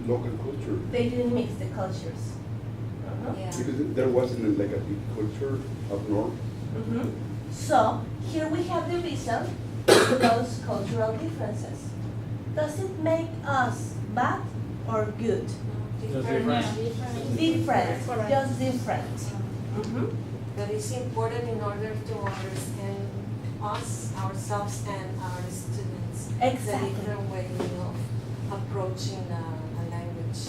local culture. They didn't mix the cultures. Yeah. Because there wasn't like a big culture up north. So here we have the reason for those cultural differences. Does it make us bad or good? Different. Different, just different. That is important in order to understand us, ourselves, and our students. Exactly. The different way of approaching a language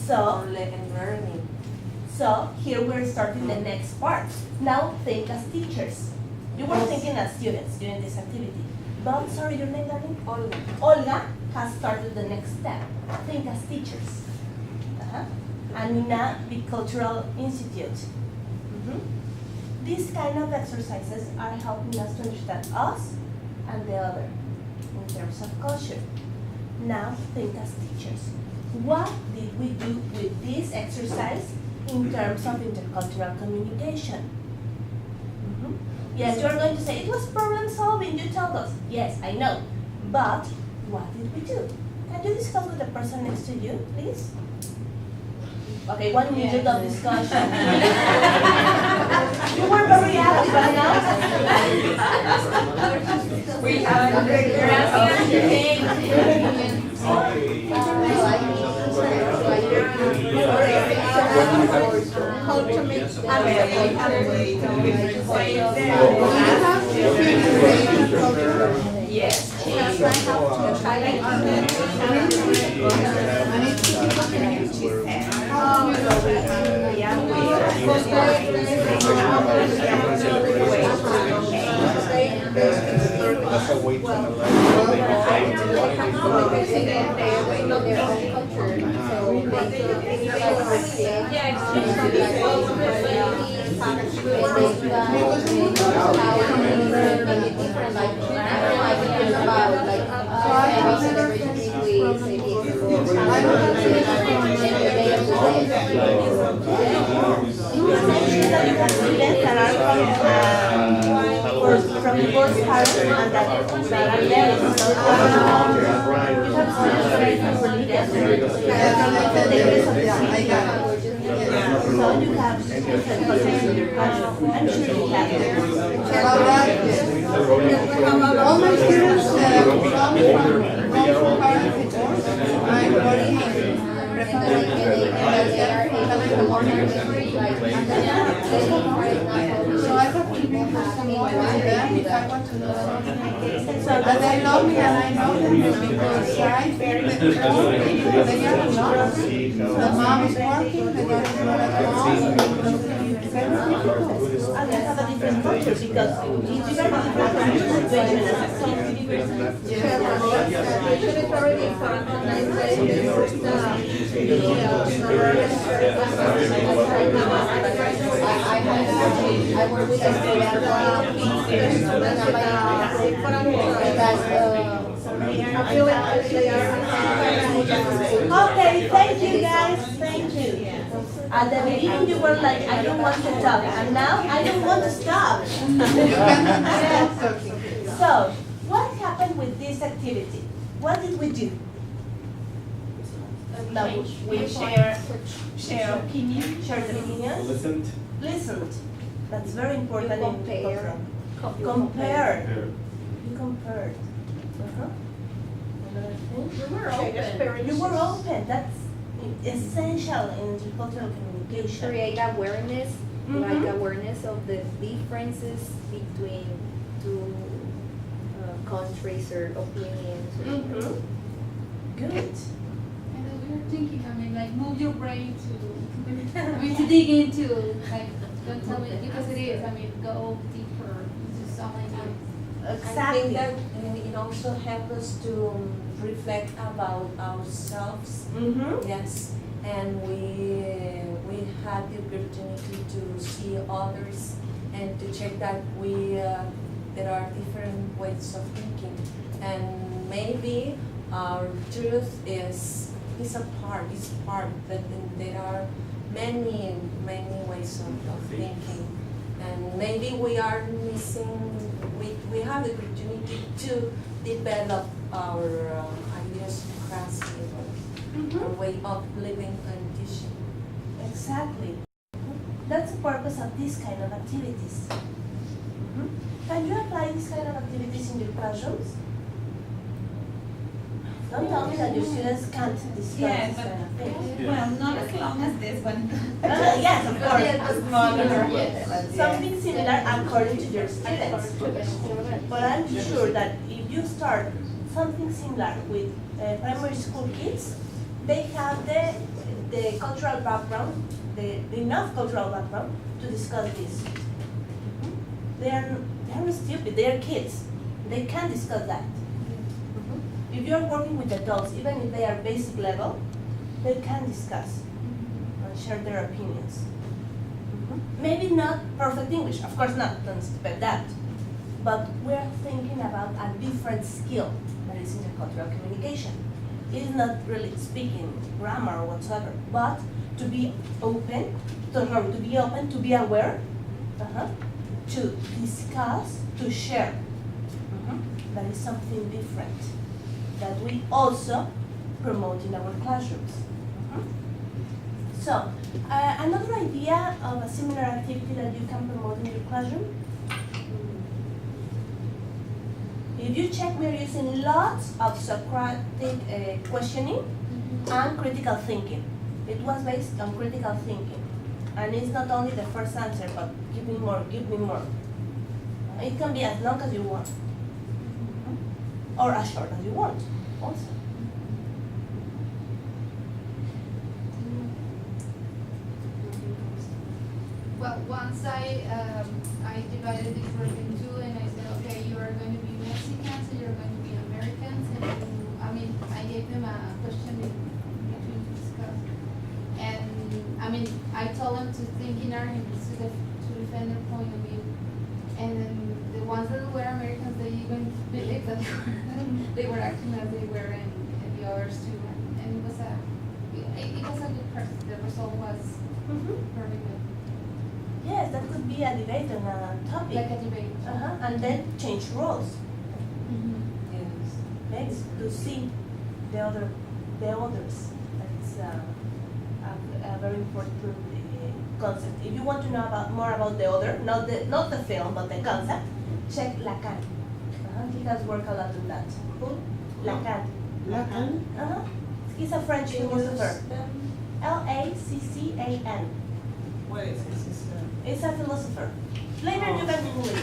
So, or learning. so here we're starting the next part. Now think as teachers. You were thinking as students during this activity. But, sorry, your name, darling? Olga. Olga has started the next step. Think as teachers. And in a bicultural institute. These kind of exercises are helping us to understand us and the other in terms of culture. Now think as teachers. What did we do with this exercise in terms of intercultural communication? Yes, you're going to say, it was problem solving, you told us. Yes, I know. But what did we do? Can you discuss with the person next to you, please? Okay, 1 minute of discussion. You were very active right now. We have yes. That's a way to From divorced parents and that are married. So you have different cultures in your country. I'm sure you have. All my students come from parents divorced. I'm working so I have to be for someone with them if I want to know something. And they love me and I know them because I feel that they are not. The mom is working, the dad is not at home. It's very difficult. And they have a different culture because each is very different I work with Okay, thank you guys, thank you. At the beginning you were like, I don't want to talk, and now I don't want to stop. So, what happened with this activity? What did we do? We share opinions. Shared opinions? Listened. That's very important in cultural. Compared. You compared. Another thing? You were open. That's essential in intercultural communication. Create awareness, like awareness of the differences between two countries or opinions. Good. And then we were thinking, like move your brain to, to dig into, like, don't tell me, because it is, go deeper into something. Exactly. I think that it also helps us to reflect about ourselves. Yes, and we had the opportunity to see others and to check that there are different ways of thinking, and maybe our truth is part, but there are many ways of thinking, and maybe we are missing. We have the opportunity to develop our idiosyncrasy our way of living and teaching. Exactly. That's the purpose of this kind of activities. Can you apply this kind of activities in your classrooms? Don't tell me that your students can't discuss Yeah, this but- kind of things. Well, not as long as this one. Yes, of course. Smaller. Something similar according to your students. But I'm sure that if you start something similar with primary school kids, they have the cultural background, the enough cultural background to discuss this. They're not stupid, they're kids. They can discuss that. If you're working with adults, even if they are basic level, they can discuss and share their opinions. Maybe not perfect English, of course not, don't expect that. But we're thinking about a different skill that is intercultural communication. It is not really speaking grammar or whatsoever, but to be open, to be aware, to discuss, to share. That is something different that we also promote in our classrooms. So, another idea of a similar activity that you can promote in your classroom. If you check, we are using lots of Socratic questioning and critical thinking. It was based on critical thinking. And it's not only the first answer, but give me more, give me more. It can be as long as you want. Or as short as you want, also. Well, once I divided the group in two, and I said, okay, you are going to be Mexicans and you're going to be Americans, and I mean, I gave them a question between discuss, and I mean, I told them to think in arguments to defend their point of view, and then the ones that were Americans, they even believed that they were acting as they were, and the others too, and it was a good process. The result was very good. Yes, that could be a debate on a topic. Like a debate. And then change roles. Yes. Next, to see the others. That's a very important concept. If you want to know more about the other, not the film, but the concept, check Lacan. He has worked a lot on that. Who? Lacan. Lacan? He's a French philosopher. Laccan. What is this? It's a philosopher. Later you can Google it.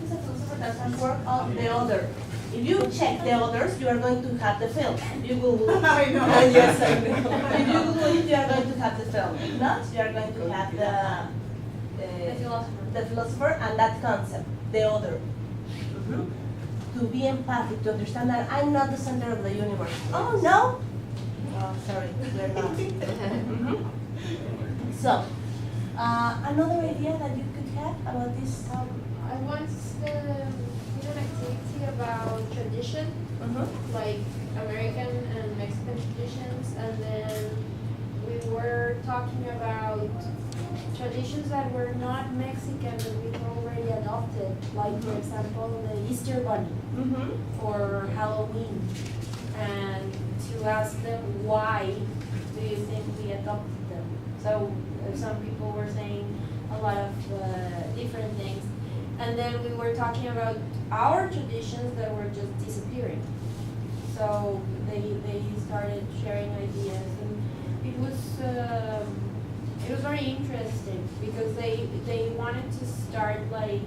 He's a philosopher that has worked on the other. If you check the others, you are going to have the film. If you Google it. I know. Yes, I know. If you Google it, you are going to have the film. If not, you are going to have the philosopher and that concept, the other. To be empathic, to understand that I'm not the center of the universe. Oh, no? Oh, sorry, we're not. So, another idea that you could have about this? I once did an activity about tradition, like American and Mexican traditions, and then we were talking about traditions that were not Mexican but we already adopted, like for example the Easter Bunny or Halloween, and to ask them why do you think we adopted them. So some people were saying a lot of different things. And then we were talking about our traditions that were just disappearing. So they started sharing ideas, and it was very interesting because they wanted to start like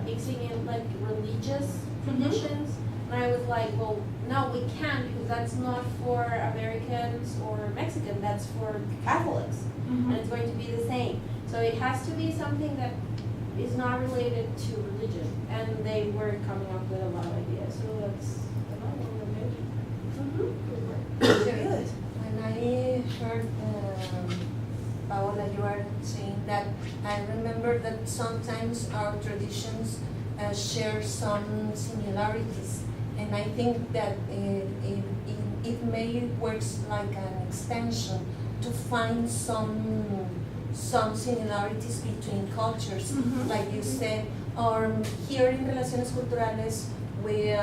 mixing in like religious traditions. And I was like, well, no, we can't because that's not for Americans or Mexican, that's for Catholics. And it's going to be the same. So it has to be something that is not related to religion. And they were coming up with a lot of ideas. So that's Good. When I heard Paola, you are saying that, I remember that sometimes our traditions share some similarities, and I think that it may works like an extension to find some similarities between cultures, like you said, or here in Relaciones Culturales we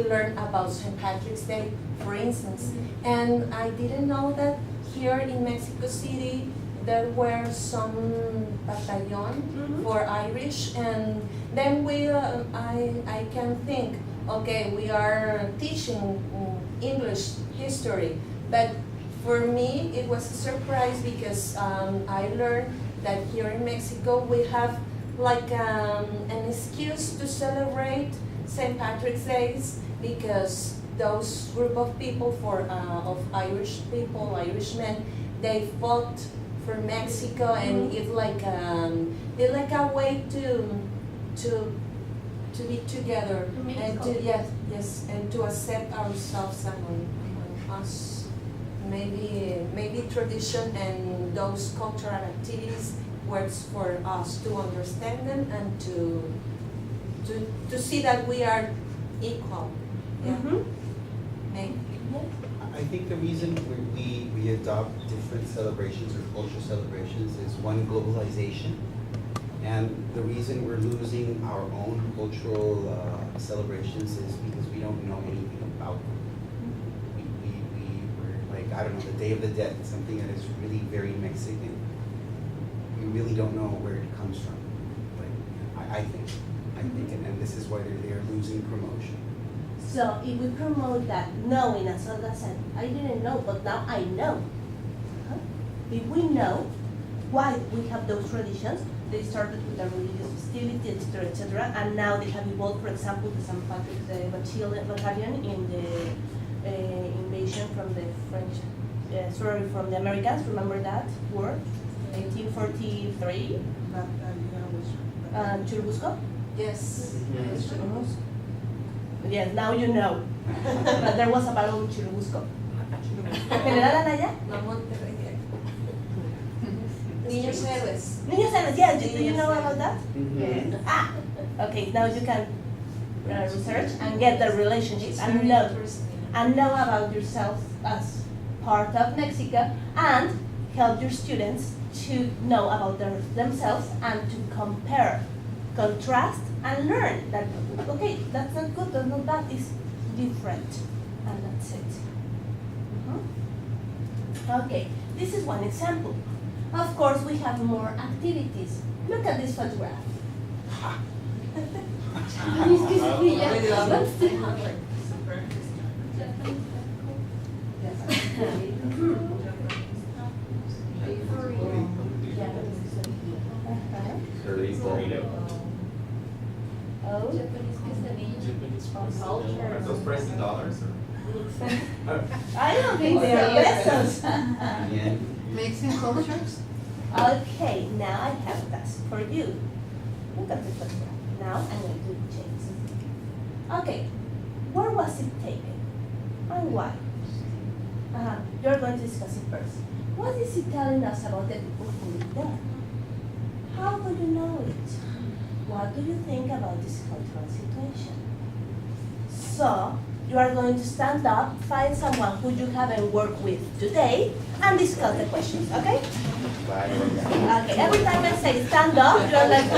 learn about St. Patrick's Day, for instance. And I didn't know that here in Mexico City there were some battalion for Irish, and then I can think, okay, we are teaching English history, but for me it was a surprise because I learned that here in Mexico we have like an excuse to celebrate St. Patrick's Days because those group of people of Irish people, Irishmen, they fought for Mexico, and it's like a way to be together and to yes and to accept ourselves and us. Maybe tradition and those cultural activities works for us to understand them and to see that we are equal. Yeah. Maybe. I think the reason we adopt different celebrations or cultural celebrations is one, globalization, and the reason we're losing our own cultural celebrations is because we don't know anything about them. We're like, I don't know, the Day of the Dead, something that is really very Mexican. We really don't know where it comes from. Like, I think, and this is why they're losing promotion. So if we promote that knowing, as Olga said, I didn't know, but now I know. If we know why we have those traditions, they started with the religious festivity, etc., and now they have evolved. For example, the St. Patrick's Day battalion in the invasion from the French, from the Americans. Remember that war, 1843. Churubusco. Yes. Yes, now you know. But there was a battle in Churubusco. General Anaya? No, Monterrey. Niños Héroes. Niños Héroes, yes. Do you know about that? Mm-hmm. Ah, okay. Now you can research and get the relationship and know about yourself as part of Mexico, and help your students to know about themselves and to compare, contrast, and learn that, okay, that's not good, that's not bad, it's different, and that's it. Okay, this is one example. Of course, we have more activities. Look at this photograph. Oh. Are those priced in dollars or? I don't think they are pesos. Yeah. Mexican cultures? Okay, now I have a task for you. Look at the photograph. Now I'm going to change. Okay, where was it taken and why? You're going to discuss it first. What is it telling us about the people who live there? How do you know it? What do you think about this cultural situation? So, you are going to stand up, find someone who you haven't worked with today, and discuss the questions, okay? Bye. Okay, every time I say stand up, you're like,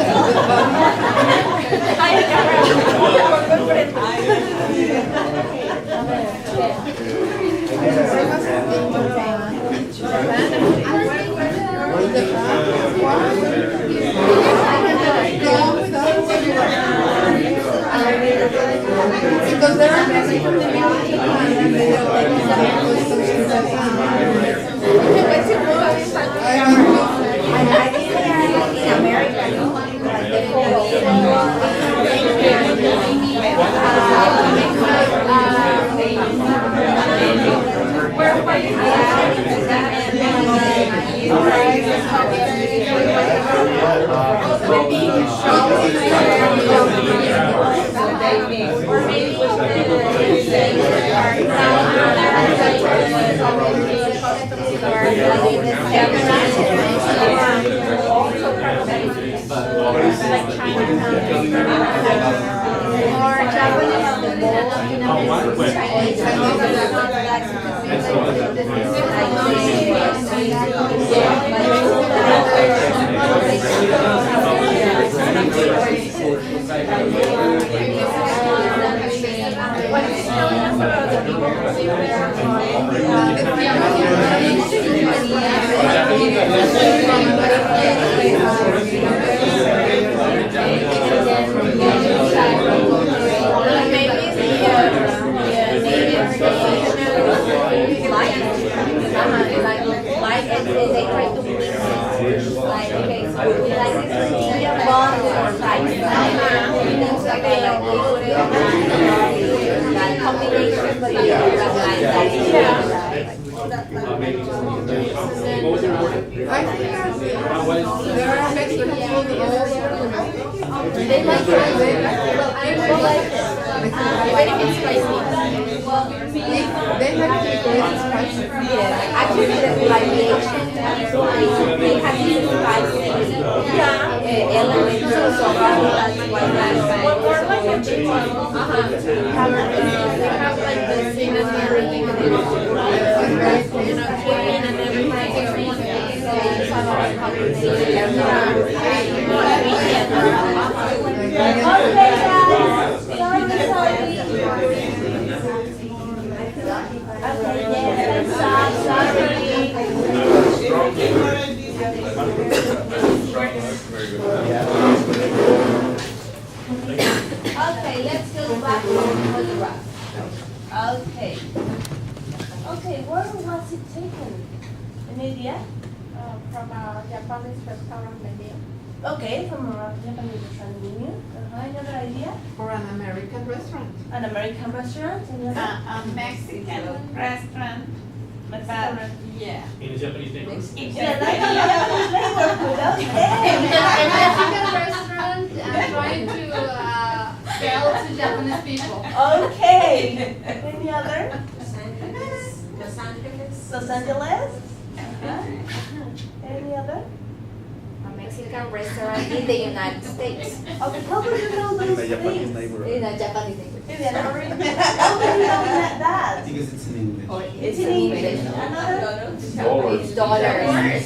Because there are many people in They try to mix like, okay, so we like this tortilla bun or like that combination, but like I think there are Mexican food all over. they like it. Well, I don't like it. Even if it's spicy. They have to be very spicy. Yeah, actually, the like the Asian, they have these spicy elements, so that's why that's Well, we're like a big one. They have like the same as everything, and they do, you know, chicken and everything. so it's a lot of combination. Okay, guys. Sorry. Okay, yes, I'm sorry. Okay, let's go back to the photograph. Okay. Okay, where was it taken? Any idea? From a Japanese restaurant menu. Okay, from a Japanese restaurant menu. Any other idea? For an American restaurant. An American restaurant? Any other? A Mexican restaurant. Mexican But, yeah. In a Japanese name? Yeah, that's a Japanese flavor food. Okay. A Mexican restaurant and trying to sell to Japanese people. Okay. Any other? Los Angeles. Los Angeles? Any other? A Mexican restaurant in the United States. Okay, how do you know In those the Japanese things? neighborhood. In a Japanese neighborhood. How do you know that? Because it's in English. It's in English. Another? It's dollars.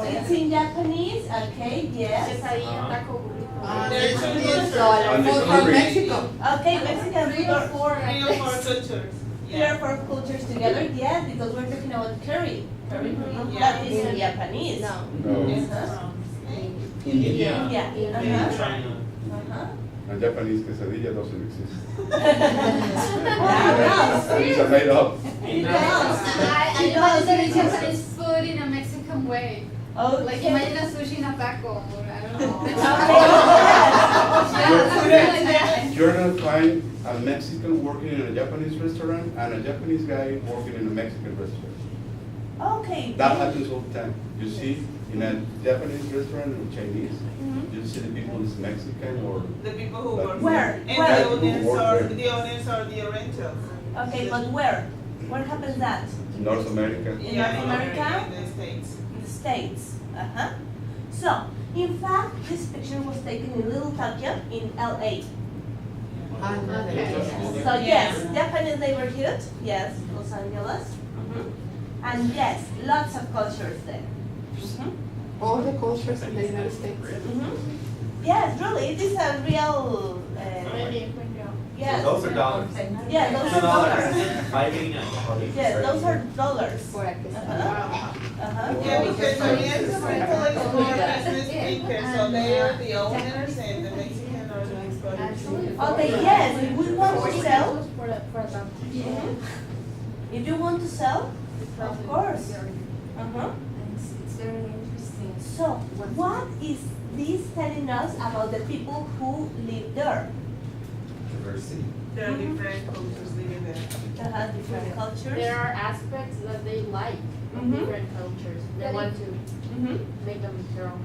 It's in Japanese. Okay, yes. Quesadilla, taco burrito. It's Dollars. from Mexico. Okay, Mexican Three food. or four. cultures. Three or four cultures together, yes, because we're talking about curry. Curry, that is in Japanese. No. No. Uh-huh. Indian. Yeah. In Uh-huh. China. Uh-huh. And Japanese quesadilla doesn't exist. Yeah, These are made up. it does. I imagine that it's Japanese food in a Mexican way. Oh, Like imagine a sushi in a taco, or I don't know. You're gonna find a Mexican working in a Japanese restaurant and a Japanese guy working in a Mexican restaurant. Okay. That happens all the time. You see, in a Japanese restaurant or Chinese, Mhm. you see the people is Mexican or The people who Like- work. Where? And Where? the owners Who work are, there. the owners are the Orientals. Okay, but where? Where happens that? North America. In North America? In the States. In the States. Uh-huh. So, in fact, this picture was taken in Little Tokyo in LA. So yes, Japanese neighborhood, yes, Los Angeles. And yes, lots of cultures there. All the cultures in the United States. Yes, really, it is a real, yes. Those are dollars. Yeah, those are dollars. $5.89. Yes, those are dollars. For a quesadilla. Uh-huh. Yeah, because Oriental is more business speakers, so they are the owners and the Mexican are the exporters. Okay, yes, if we want to sell, For that. if you want to sell, of course. Uh-huh. It's very interesting. So, what is this telling us about the people who live there? Diversity. There are different cultures living there. Different cultures. There are aspects that they like of Mhm. different cultures. They want to make them their own.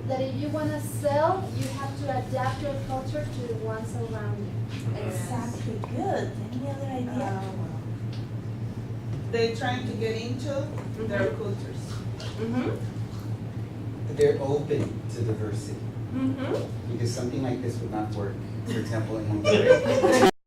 That if you want to sell, you have to adapt your culture to the ones around you. Exactly, good. Any other idea? They're trying to get into their cultures. They're open to diversity, Mm-hmm. because something like this would not work, for example, in Monterrey.